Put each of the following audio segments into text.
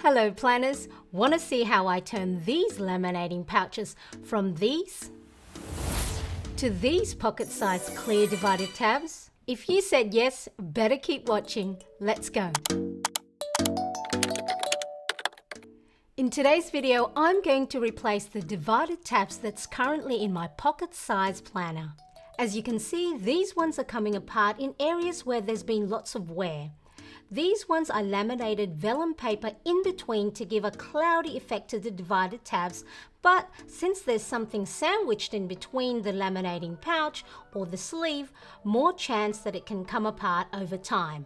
Hello planners, want to see how I turn these laminating pouches from these to these pocket-sized clear divided tabs? If you said yes, better keep watching. Let's go. In today's video, I'm going to replace the divided tabs that's currently in my pocket-sized planner. As you can see, these ones are coming apart in areas where there's been lots of wear. These ones I laminated vellum paper in between to give a cloudy effect to the divided tabs, but since there's something sandwiched in between the laminating pouch or the sleeve, more chance that it can come apart over time.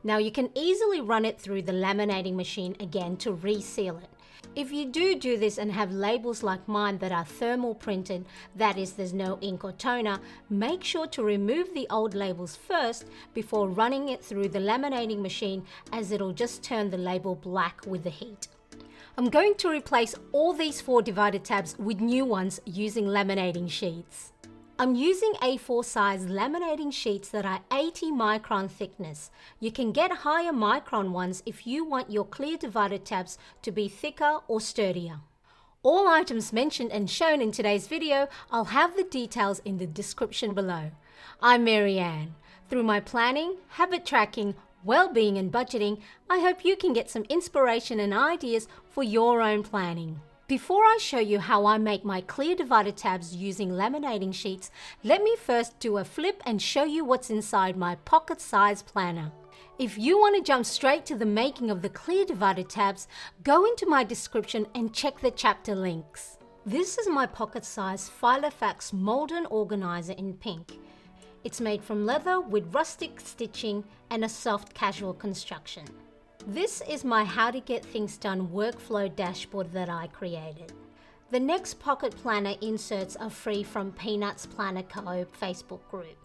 Now you can easily run it through the laminating machine again to reseal it. If you do this and have labels like mine that are thermal printed, that is, there's no ink or toner, make sure to remove the old labels first before running it through the laminating machine, as it'll just turn the label black with the heat. I'm going to replace all these 4 divided tabs with new ones using laminating sheets. I'm using A4 size laminating sheets that are 80 micron thickness. You can get higher micron ones if you want your clear divided tabs to be thicker or sturdier. All items mentioned and shown in today's video, I'll have the details in the description below. I'm Marianne. Through my planning, habit tracking, well-being and budgeting, I hope you can get some inspiration and ideas for your own planning. Before I show you how I make my clear divided tabs using laminating sheets, let me first do a flip and show you what's inside my pocket-sized planner. If you want to jump straight to the making of the clear divided tabs, go into my description and check the chapter links. This is my pocket-sized Filofax Molden Organizer in pink. It's made from leather with rustic stitching and a soft casual construction. This is my How to Get Things Done workflow dashboard that I created. The next pocket planner inserts are free from Peanuts Planner Co. Facebook group.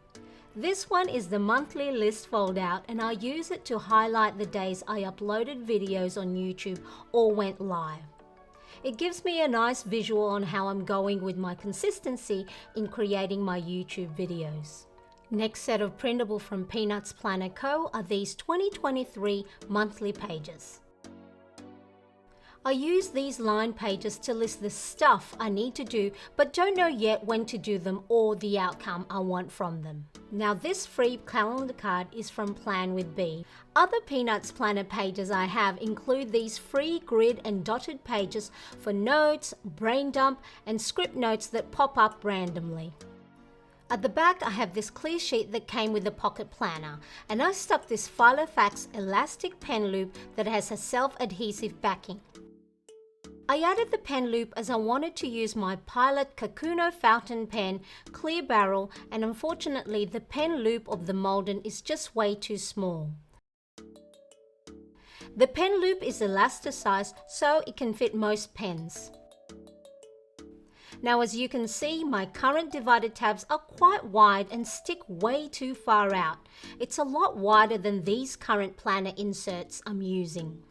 This one is the monthly list fold out, and I use it to highlight the days I uploaded videos on YouTube or went live. It gives me a nice visual on how I'm going with my consistency in creating my YouTube videos. Next set of printable from Peanuts Planner Co. are these 2023 monthly pages. I use these line pages to list the stuff I need to do but don't know yet when to do them or the outcome I want from them. Now this free calendar card is from Plan with B. Other Peanuts Planner pages I have include these free grid and dotted pages for notes, brain dump and script notes that pop up randomly. At the back I have this clear sheet that came with the pocket planner, and I stuck this Filofax elastic pen loop that has a self-adhesive backing. I added the pen loop as I wanted to use my Pilot Kakuno fountain pen clear barrel, and unfortunately the pen loop of the Molden is just way too small. The pen loop is elasticized so it can fit most pens. Now as you can see, my current divided tabs are quite wide and stick way too far out. It's a lot wider than these current planner inserts I'm using.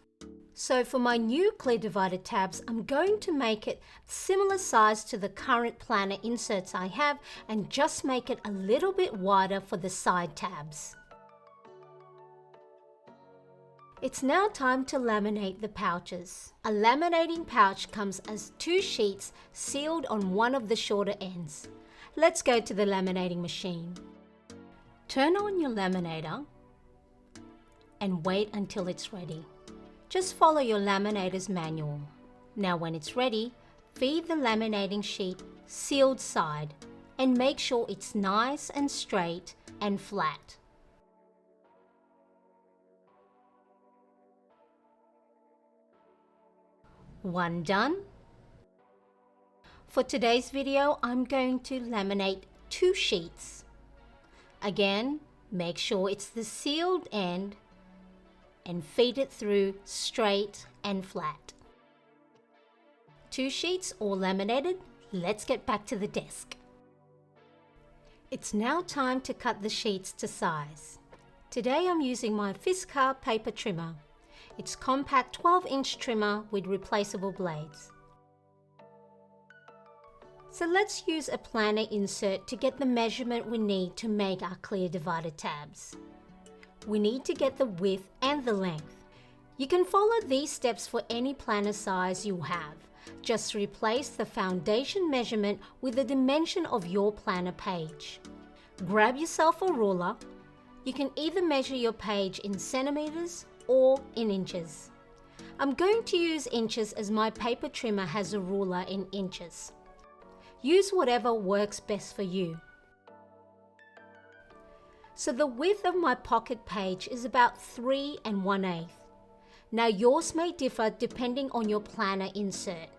So for my new clear divided tabs, I'm going to make it similar size to the current planner inserts I have and just make it a little bit wider for the side tabs. It's now time to laminate the pouches. A laminating pouch comes as 2 sheets sealed on one of the shorter ends. Let's go to the laminating machine. Turn on your laminator and wait until it's ready. Just follow your laminator's manual. Now when it's ready, feed the laminating sheet sealed side and make sure it's nice and straight and flat. One done. For today's video, I'm going to laminate 2 sheets. Again, make sure it's the sealed end and feed it through straight and flat. 2 sheets all laminated. Let's get back to the desk. It's now time to cut the sheets to size. Today I'm using my Fiskar paper trimmer. It's compact 12-inch trimmer with replaceable blades. So let's use a planner insert to get the measurement we need to make our clear divided tabs. We need to get the width and the length. You can follow these steps for any planner size you have. Just replace the foundation measurement with the dimension of your planner page. Grab yourself a ruler. You can either measure your page in centimeters or in inches. I'm going to use inches as my paper trimmer has a ruler in inches. Use whatever works best for you. So the width of my pocket page is about 3 1/8. Now yours may differ depending on your planner insert,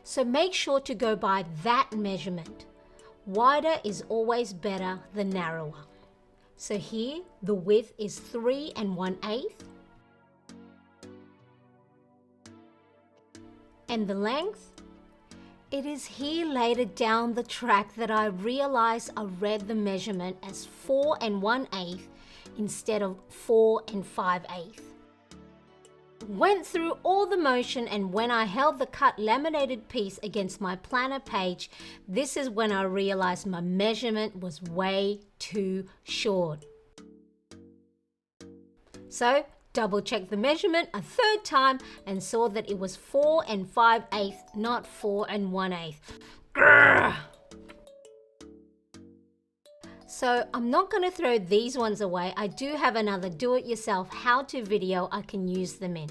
so make sure to go by that measurement. Wider is always better than narrower. So here the width is 3 1/8 and the length. It is here later down the track that I realized I read the measurement as 4 1/8 instead of 4 5/8. Went through all the motion, and when I held the cut laminated piece against my planner page, this is when I realized my measurement was way too short. So double checked the measurement a third time and saw that it was 4 5/8, not 4 1/8. Grr! So I'm not going to throw these ones away. I do have another do-it-yourself how-to video I can use them in.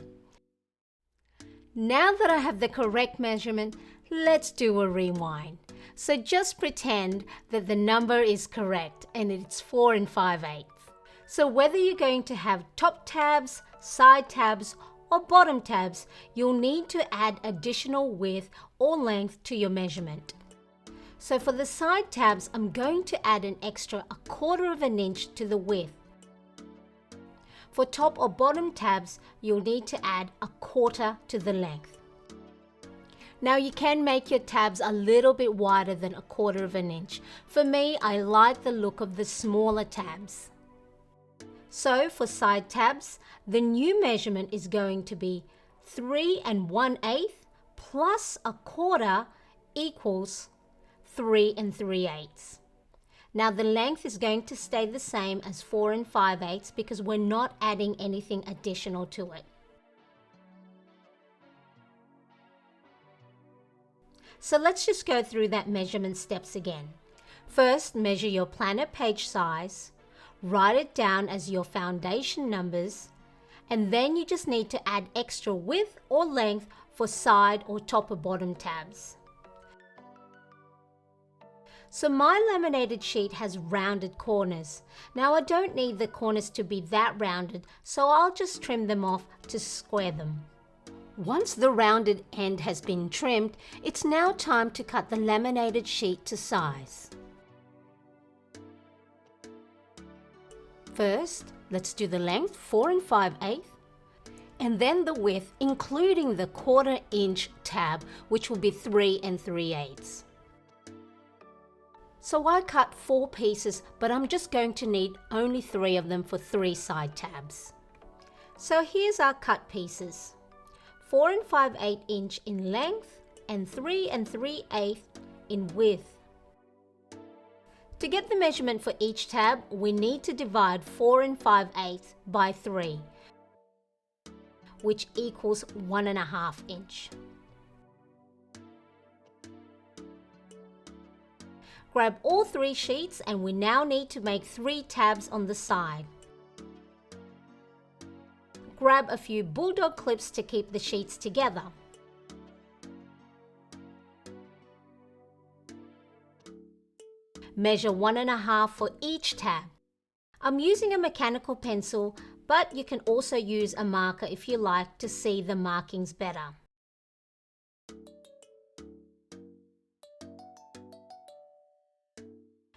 Now that I have the correct measurement, let's do a rewind. So just pretend that the number is correct and it's 4 5/8. So whether you're going to have top tabs, side tabs, or bottom tabs, you'll need to add additional width or length to your measurement. So for the side tabs, I'm going to add an extra 1/4 inch to the width. For top or bottom tabs, you'll need to add 1/4 to the length. Now you can make your tabs a little bit wider than 1/4 inch. For me, I like the look of the smaller tabs. So for side tabs, the new measurement is going to be 3 1/8 plus 1/4 equals 3 3/8. Now the length is going to stay the same as 4 5/8 because we're not adding anything additional to it. So let's just go through that measurement steps again. First, measure your planner page size. Write it down as your foundation numbers, and then you just need to add extra width or length for side or top or bottom tabs. So my laminated sheet has rounded corners. Now I don't need the corners to be that rounded, so I'll just trim them off to square them. Once the rounded end has been trimmed, it's now time to cut the laminated sheet to size. First, let's do the length 4 5/8 and then the width including the 1/4 inch tab, which will be 3 3/8. So I cut 4 pieces, but I'm just going to need only 3 of them for 3 side tabs. So here's our cut pieces. 4 5/8 inch in length and 3 3/8 in width. To get the measurement for each tab, we need to divide 4 5/8 by 3, which equals 1 1/2 inch. Grab all 3 sheets, and we now need to make 3 tabs on the side. Grab a few bulldog clips to keep the sheets together. Measure 1 1/2 for each tab. I'm using a mechanical pencil, but you can also use a marker if you like to see the markings better.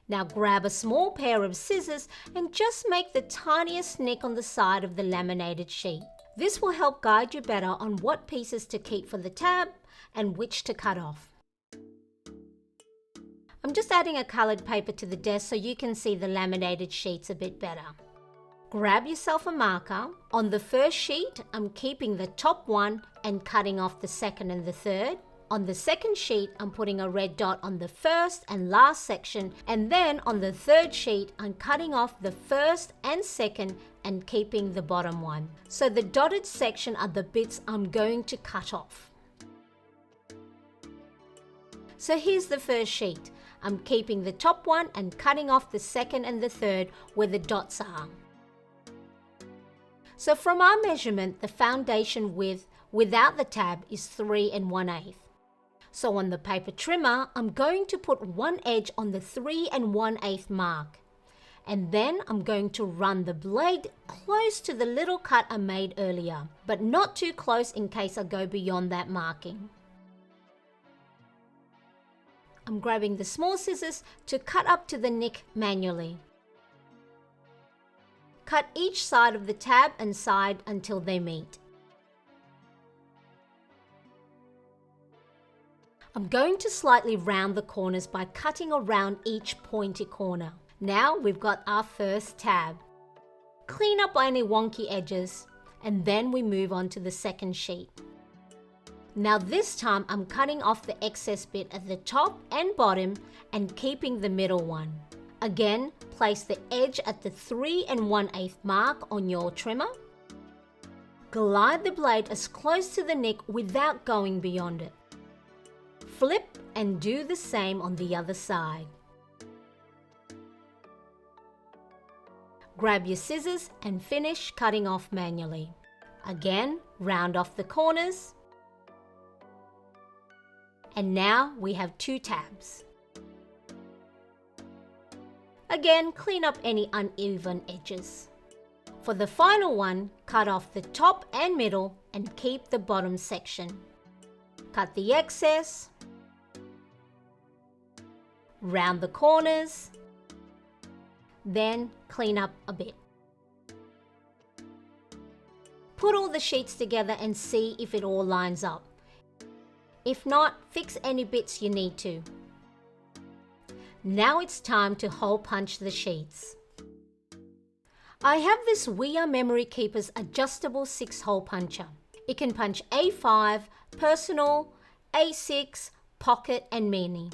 Now grab a small pair of scissors and just make the tiniest nick on the side of the laminated sheet. This will help guide you better on what pieces to keep for the tab and which to cut off. I'm just adding a coloured paper to the desk so you can see the laminated sheets a bit better. Grab yourself a marker. On the first sheet, I'm keeping the top one and cutting off the second and the third. On the second sheet, I'm putting a red dot on the first and last section, and then on the third sheet, I'm cutting off the first and second and keeping the bottom one. So the dotted section are the bits I'm going to cut off. So here's the first sheet. I'm keeping the top one and cutting off the second and the third where the dots are. So from our measurement, the foundation width without the tab is 3 1/8. So on the paper trimmer, I'm going to put one edge on the 3 1/8 mark. And then I'm going to run the blade close to the little cut I made earlier, but not too close in case I go beyond that marking. I'm grabbing the small scissors to cut up to the nick manually. Cut each side of the tab and side until they meet. I'm going to slightly round the corners by cutting around each pointy corner. Now we've got our first tab. Clean up any wonky edges, and then we move on to the second sheet. Now this time I'm cutting off the excess bit at the top and bottom and keeping the middle one. Again, place the edge at the 3 1/8 mark on your trimmer. Glide the blade as close to the nick without going beyond it. Flip and do the same on the other side. Grab your scissors and finish cutting off manually. Again, round off the corners. And now we have 2 tabs. Again, clean up any uneven edges. For the final one, cut off the top and middle and keep the bottom section. Cut the excess. Round the corners. Then clean up a bit. Put all the sheets together and see if it all lines up. If not, fix any bits you need to. Now it's time to hole punch the sheets. I have this We Are Memory Keepers adjustable 6-hole puncher. It can punch A5, personal, A6, pocket and mini.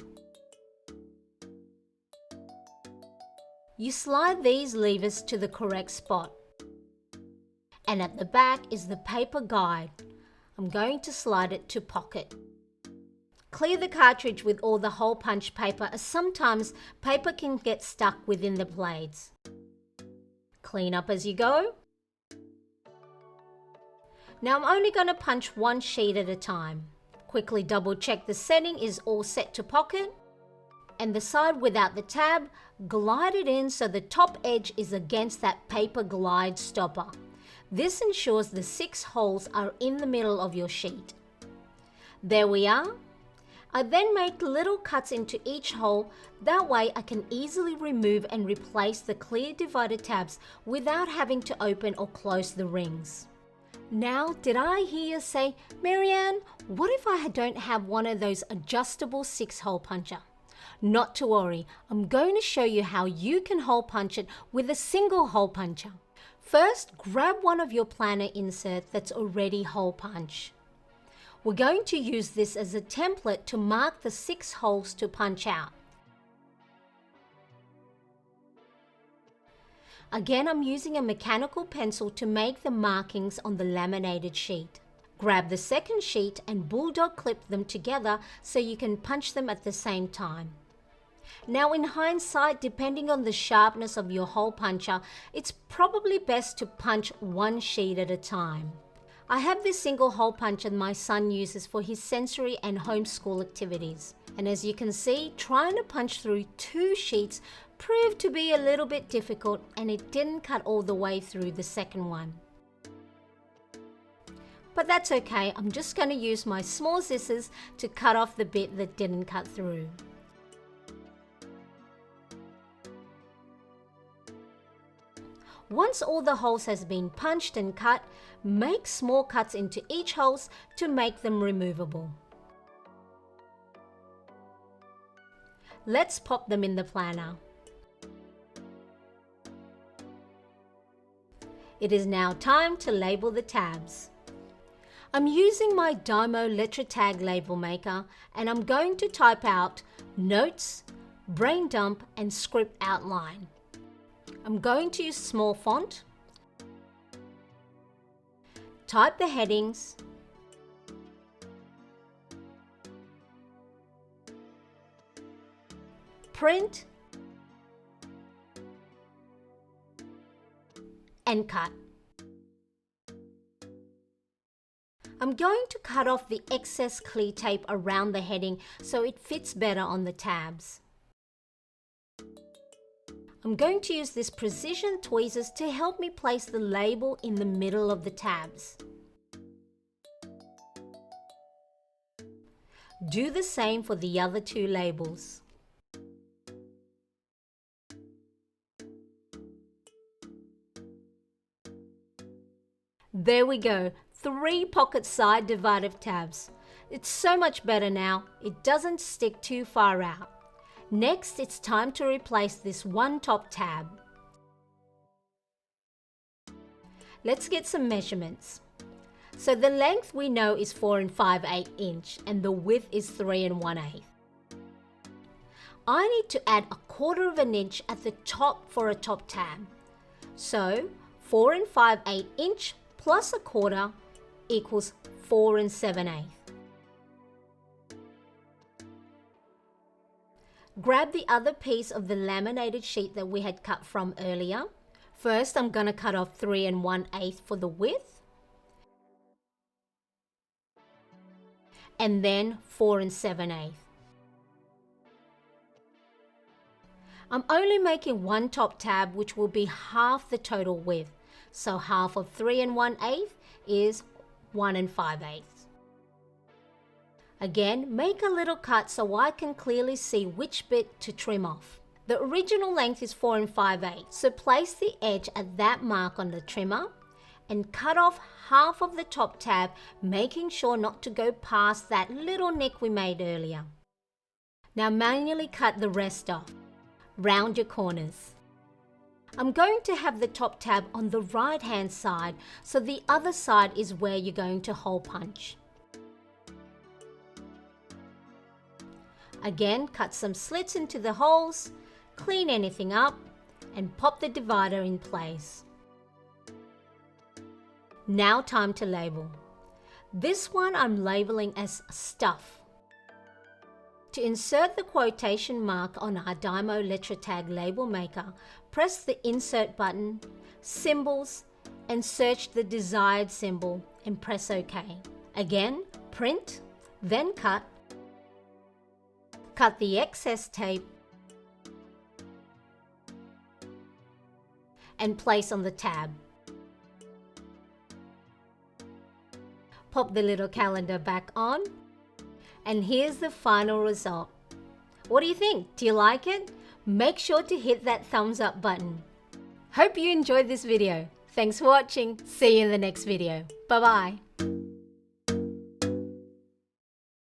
You slide these levers to the correct spot. And at the back is the paper guide. I'm going to slide it to pocket. Clear the cartridge with all the hole punch paper, as sometimes paper can get stuck within the blades. Clean up as you go. Now I'm only going to punch one sheet at a time. Quickly double check the setting is all set to pocket. And the side without the tab, glide it in so the top edge is against that paper glide stopper. This ensures the 6 holes are in the middle of your sheet. There we are. I then make little cuts into each hole, that way I can easily remove and replace the clear divider tabs without having to open or close the rings. Now, did I hear you say, Marianne, what if I don't have one of those adjustable 6-hole puncher? Not to worry, I'm going to show you how you can hole punch it with a single hole puncher. First, grab one of your planner inserts that's already hole punched. We're going to use this as a template to mark the 6 holes to punch out. Again, I'm using a mechanical pencil to make the markings on the laminated sheet. Grab the second sheet and bulldog clip them together so you can punch them at the same time. Now in hindsight, depending on the sharpness of your hole puncher, it's probably best to punch one sheet at a time. I have this single hole puncher my son uses for his sensory and homeschool activities. And as you can see, trying to punch through 2 sheets proved to be a little bit difficult, and it didn't cut all the way through the second one. But that's okay, I'm just going to use my small scissors to cut off the bit that didn't cut through. Once all the holes has been punched and cut, make small cuts into each holes to make them removable. Let's pop them in the planner. It is now time to label the tabs. I'm using my Dymo letter tag label maker and I'm going to type out notes, brain dump and script outline. I'm going to use small font, type the headings, print and cut. I'm going to cut off the excess clear tape around the heading so it fits better on the tabs. I'm going to use this precision tweezers to help me place the label in the middle of the tabs. Do the same for the other two labels. There we go, 3 pocket side divided tabs. It's so much better now, it doesn't stick too far out. Next, it's time to replace this one top tab. Let's get some measurements. So the length we know is 4 5/8 inch and the width is 3 1/8. I need to add 1/4 of an inch at the top for a top tab. So 4 5/8 inch plus 1/4 equals 4 7/8. Grab the other piece of the laminated sheet that we had cut from earlier. First, I'm going to cut off 3 1/8 for the width. And then 4 7/8. I'm only making one top tab, which will be half the total width. So half of 3 1/8 is 1 5/8. Again, make a little cut so I can clearly see which bit to trim off. The original length is 4 5/8, so place the edge at that mark on the trimmer and cut off half of the top tab, making sure not to go past that little nick we made earlier. Now manually cut the rest off. Round your corners. I'm going to have the top tab on the right hand side, so the other side is where you're going to hole punch. Again, cut some slits into the holes, clean anything up, and pop the divider in place. Now time to label. This one I'm labeling as stuff. To insert the quotation mark on our Dymo letter tag label maker, press the insert button, symbols, and search the desired symbol and press OK. Again, print, then cut. Cut the excess tape and place on the tab. Pop the little calendar back on, and here's the final result. What do you think? Do you like it? Make sure to hit that thumbs up button. Hope you enjoyed this video. Thanks for watching. See you in the next video. Bye bye.